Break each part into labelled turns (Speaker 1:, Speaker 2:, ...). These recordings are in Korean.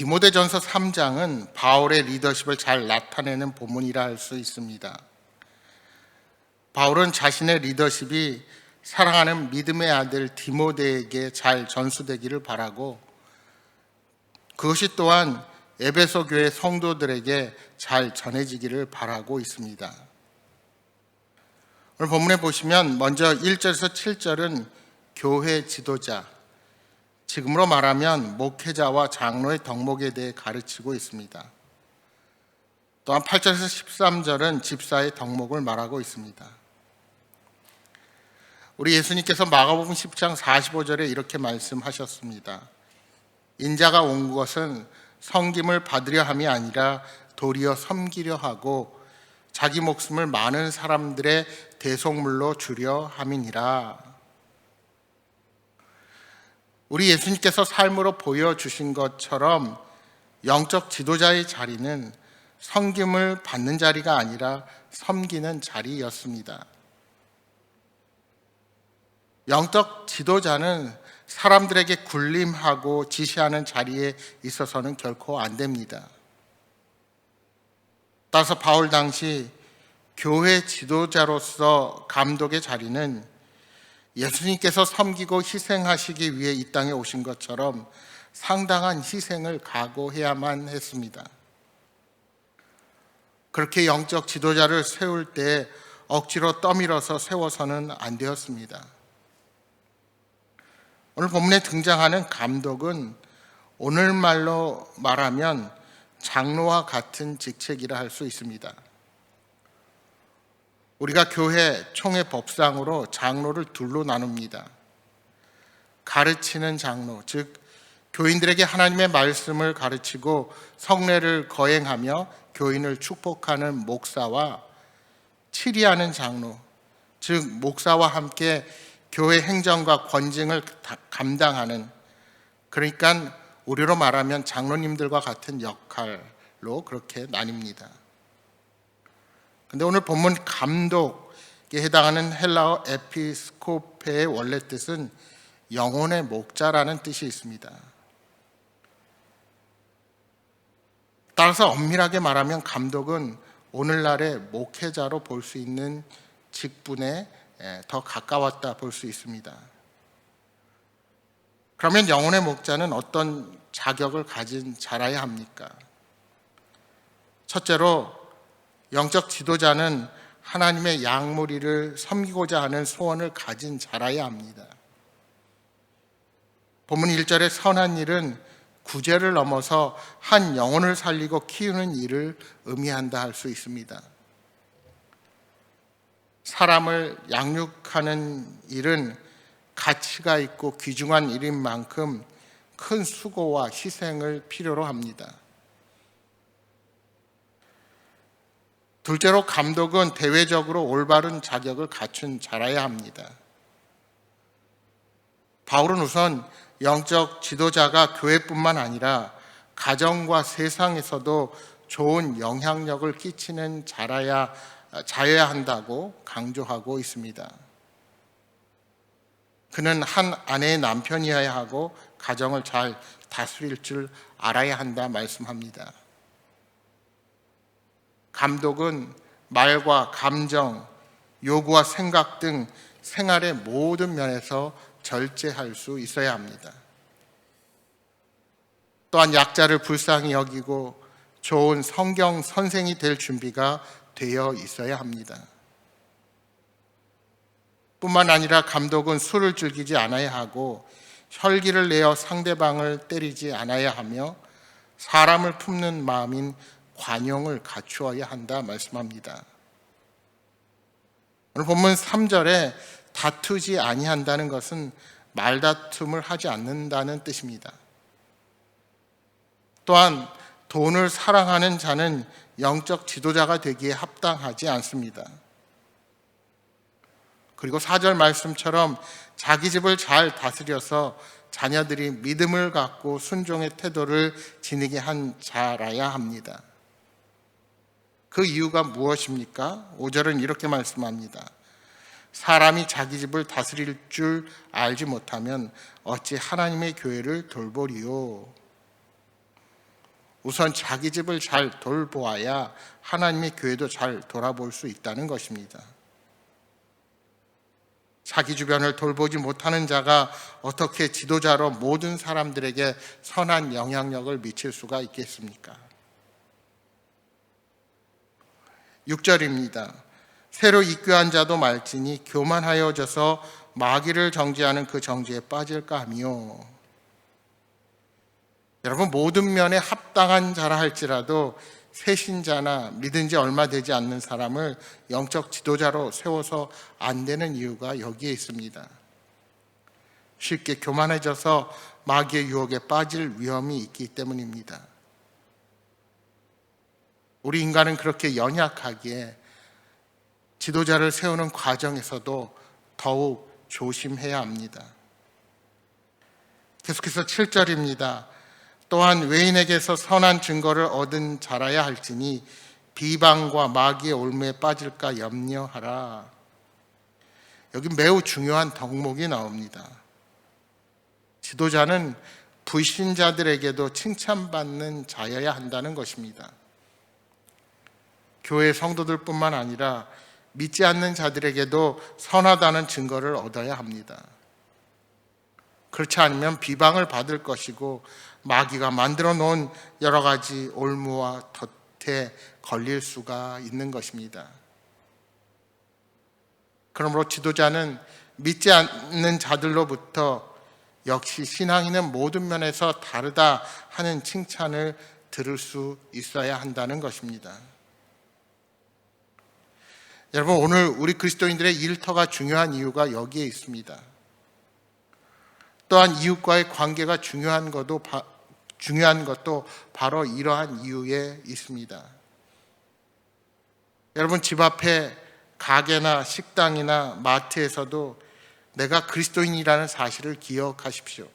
Speaker 1: 디모데전서 3장은 바울의 리더십을 잘 나타내는 본문이라 할 수 있습니다. 바울은 자신의 리더십이 사랑하는 믿음의 아들 디모데에게 잘 전수되기를 바라고, 그것이 또한 에베소 교회 성도들에게 잘 전해지기를 바라고 있습니다. 오늘 본문에 보시면 먼저 1절에서 7절은 교회 지도자, 지금으로 말하면 목회자와 장로의 덕목에 대해 가르치고 있습니다. 또한 8절에서 13절은 집사의 덕목을 말하고 있습니다. 우리 예수님께서 마가복음 10장 45절에 이렇게 말씀하셨습니다. 인자가 온 것은 섬김을 받으려 함이 아니라 도리어 섬기려 하고 자기 목숨을 많은 사람들의 대속물로 주려 함이니라. 우리 예수님께서 삶으로 보여주신 것처럼 영적 지도자의 자리는 섬김을 받는 자리가 아니라 섬기는 자리였습니다. 영적 지도자는 사람들에게 군림하고 지시하는 자리에 있어서는 결코 안 됩니다. 따라서 바울 당시 교회 지도자로서 감독의 자리는 예수님께서 섬기고 희생하시기 위해 이 땅에 오신 것처럼 상당한 희생을 각오해야만 했습니다. 그렇게 영적 지도자를 세울 때 억지로 떠밀어서 세워서는 안 되었습니다. 오늘 본문에 등장하는 감독은 오늘말로 말하면 장로와 같은 직책이라 할 수 있습니다. 우리가 교회 총회 법상으로 장로를 둘로 나눕니다. 가르치는 장로, 즉 교인들에게 하나님의 말씀을 가르치고 성례를 거행하며 교인을 축복하는 목사와 치리하는 장로, 즉 목사와 함께 교회 행정과 권징을 감당하는, 그러니까 우리로 말하면 장로님들과 같은 역할로 그렇게 나뉩니다. 그런데 오늘 본문 감독에 해당하는 헬라어 에피스코페의 원래 뜻은 영혼의 목자라는 뜻이 있습니다. 따라서 엄밀하게 말하면 감독은 오늘날의 목회자로 볼 수 있는 직분에 더 가까웠다 볼 수 있습니다. 그러면 영혼의 목자는 어떤 자격을 가진 자라야 합니까? 첫째로 영적 지도자는 하나님의 양무리를 섬기고자 하는 소원을 가진 자라야 합니다. 본문 1절의 선한 일은 구제를 넘어서 한 영혼을 살리고 키우는 일을 의미한다 할 수 있습니다. 사람을 양육하는 일은 가치가 있고 귀중한 일인 만큼 큰 수고와 희생을 필요로 합니다. 둘째로 감독은 대외적으로 올바른 자격을 갖춘 자라야 합니다. 바울은 우선 영적 지도자가 교회뿐만 아니라 가정과 세상에서도 좋은 영향력을 끼치는 자여야 한다고 강조하고 있습니다. 그는 한 아내의 남편이어야 하고 가정을 잘 다스릴 줄 알아야 한다 말씀합니다. 감독은 말과 감정, 요구와 생각 등 생활의 모든 면에서 절제할 수 있어야 합니다. 또한 약자를 불쌍히 여기고 좋은 성경 선생이 될 준비가 되어 있어야 합니다. 뿐만 아니라 감독은 술을 즐기지 않아야 하고 혈기를 내어 상대방을 때리지 않아야 하며 사람을 품는 마음인 관용을 갖추어야 한다 말씀합니다. 오늘 본문 3절에 다투지 아니한다는 것은 말다툼을 하지 않는다는 뜻입니다. 또한 돈을 사랑하는 자는 영적 지도자가 되기에 합당하지 않습니다. 그리고 4절 말씀처럼 자기 집을 잘 다스려서 자녀들이 믿음을 갖고 순종의 태도를 지니게 한 자라야 합니다. 그 이유가 무엇입니까? 5절은 이렇게 말씀합니다. 사람이 자기 집을 다스릴 줄 알지 못하면 어찌 하나님의 교회를 돌보리요. 우선 자기 집을 잘 돌보아야 하나님의 교회도 잘 돌아볼 수 있다는 것입니다. 자기 주변을 돌보지 못하는 자가 어떻게 지도자로 모든 사람들에게 선한 영향력을 미칠 수가 있겠습니까? 6절입니다. 새로 입교한 자도 말지니 교만하여져서 마귀를 정죄하는 그 정죄에 빠질까 하며. 여러분, 모든 면에 합당한 자라 할지라도 새신자나 믿은 지 얼마 되지 않는 사람을 영적 지도자로 세워서 안 되는 이유가 여기에 있습니다. 쉽게 교만해져서 마귀의 유혹에 빠질 위험이 있기 때문입니다. 우리 인간은 그렇게 연약하기에 지도자를 세우는 과정에서도 더욱 조심해야 합니다. 계속해서 7절입니다. 또한 외인에게서 선한 증거를 얻은 자라야 할지니 비방과 마귀의 올무에 빠질까 염려하라. 여기 매우 중요한 덕목이 나옵니다. 지도자는 불신자들에게도 칭찬받는 자여야 한다는 것입니다. 교회 성도들뿐만 아니라 믿지 않는 자들에게도 선하다는 증거를 얻어야 합니다. 그렇지 않으면 비방을 받을 것이고 마귀가 만들어 놓은 여러 가지 올무와 덫에 걸릴 수가 있는 것입니다. 그러므로 지도자는 믿지 않는 자들로부터 역시 신앙인은 모든 면에서 다르다 하는 칭찬을 들을 수 있어야 한다는 것입니다. 여러분, 오늘 우리 그리스도인들의 일터가 중요한 이유가 여기에 있습니다. 또한 이웃과의 관계가 중요한 것도 바로 이러한 이유에 있습니다. 여러분, 집 앞에 가게나 식당이나 마트에서도 내가 그리스도인이라는 사실을 기억하십시오.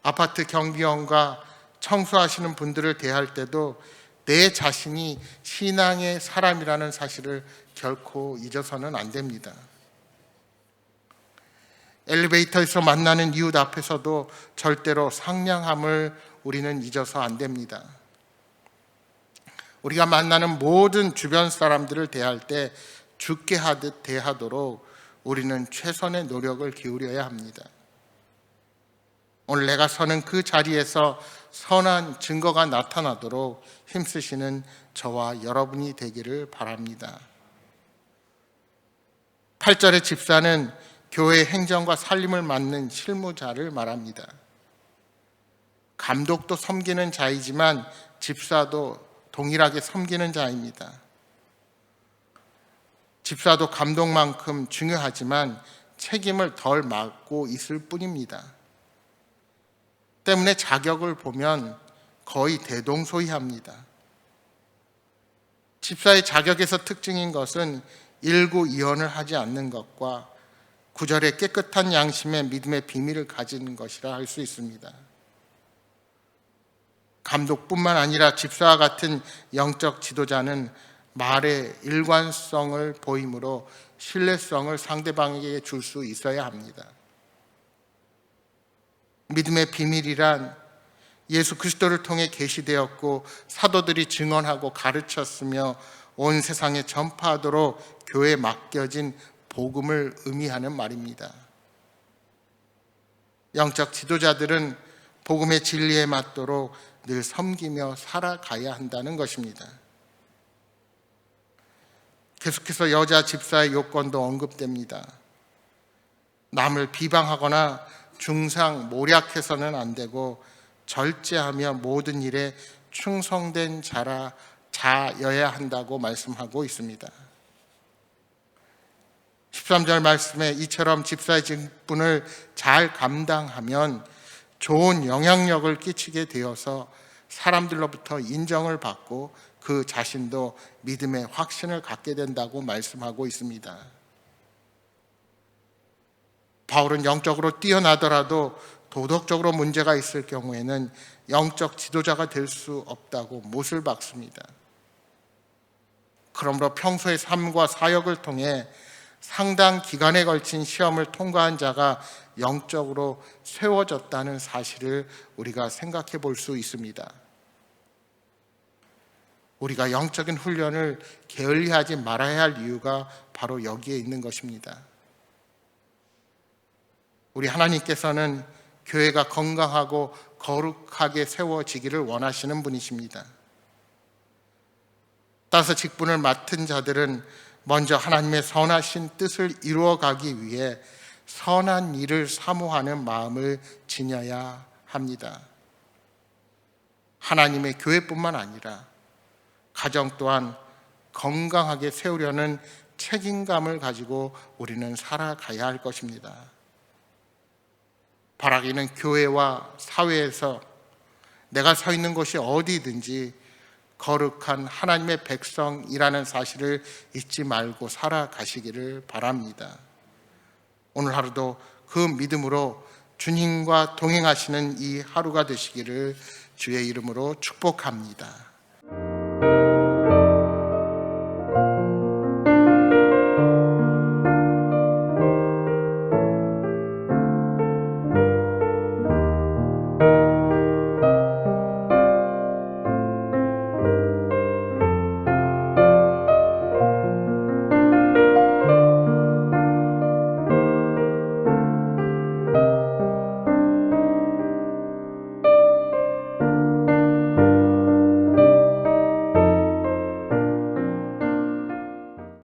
Speaker 1: 아파트 경비원과 청소하시는 분들을 대할 때도 내 자신이 신앙의 사람이라는 사실을 결코 잊어서는 안 됩니다. 엘리베이터에서 만나는 이웃 앞에서도 절대로 상냥함을 우리는 잊어서 안 됩니다. 우리가 만나는 모든 주변 사람들을 대할 때 죽게 하듯 대하도록 우리는 최선의 노력을 기울여야 합니다. 오늘 내가 서는 그 자리에서 선한 증거가 나타나도록 힘쓰시는 저와 여러분이 되기를 바랍니다. 8절의 집사는 교회의 행정과 살림을 맡는 실무자를 말합니다. 감독도 섬기는 자이지만 집사도 동일하게 섬기는 자입니다. 집사도 감독만큼 중요하지만 책임을 덜 맡고 있을 뿐입니다. 때문에 자격을 보면 거의 대동소이합니다. 집사의 자격에서 특징인 것은 일구이언을 하지 않는 것과 구절에 깨끗한 양심의 믿음의 비밀을 가진 것이라 할 수 있습니다. 감독뿐만 아니라 집사와 같은 영적 지도자는 말의 일관성을 보이므로 신뢰성을 상대방에게 줄 수 있어야 합니다. 믿음의 비밀이란 예수 그리스도를 통해 계시되었고 사도들이 증언하고 가르쳤으며 온 세상에 전파하도록 교회에 맡겨진 복음을 의미하는 말입니다. 영적 지도자들은 복음의 진리에 맞도록 늘 섬기며 살아가야 한다는 것입니다. 계속해서 여자 집사의 요건도 언급됩니다. 남을 비방하거나 중상 모략해서는 안 되고 절제하며 모든 일에 충성된 자여야 한다고 말씀하고 있습니다. 13절 말씀에 이처럼 집사의 직분을 잘 감당하면 좋은 영향력을 끼치게 되어서 사람들로부터 인정을 받고 그 자신도 믿음의 확신을 갖게 된다고 말씀하고 있습니다. 바울은 영적으로 뛰어나더라도 도덕적으로 문제가 있을 경우에는 영적 지도자가 될 수 없다고 못을 박습니다. 그러므로 평소의 삶과 사역을 통해 상당 기간에 걸친 시험을 통과한 자가 영적으로 세워졌다는 사실을 우리가 생각해 볼 수 있습니다. 우리가 영적인 훈련을 게을리하지 말아야 할 이유가 바로 여기에 있는 것입니다. 우리 하나님께서는 교회가 건강하고 거룩하게 세워지기를 원하시는 분이십니다. 따라서 직분을 맡은 자들은 먼저 하나님의 선하신 뜻을 이루어가기 위해 선한 일을 사모하는 마음을 지녀야 합니다. 하나님의 교회뿐만 아니라 가정 또한 건강하게 세우려는 책임감을 가지고 우리는 살아가야 할 것입니다. 바라기는 교회와 사회에서 내가 서 있는 곳이 어디든지 거룩한 하나님의 백성이라는 사실을 잊지 말고 살아가시기를 바랍니다. 오늘 하루도 그 믿음으로 주님과 동행하시는 이 하루가 되시기를 주의 이름으로 축복합니다.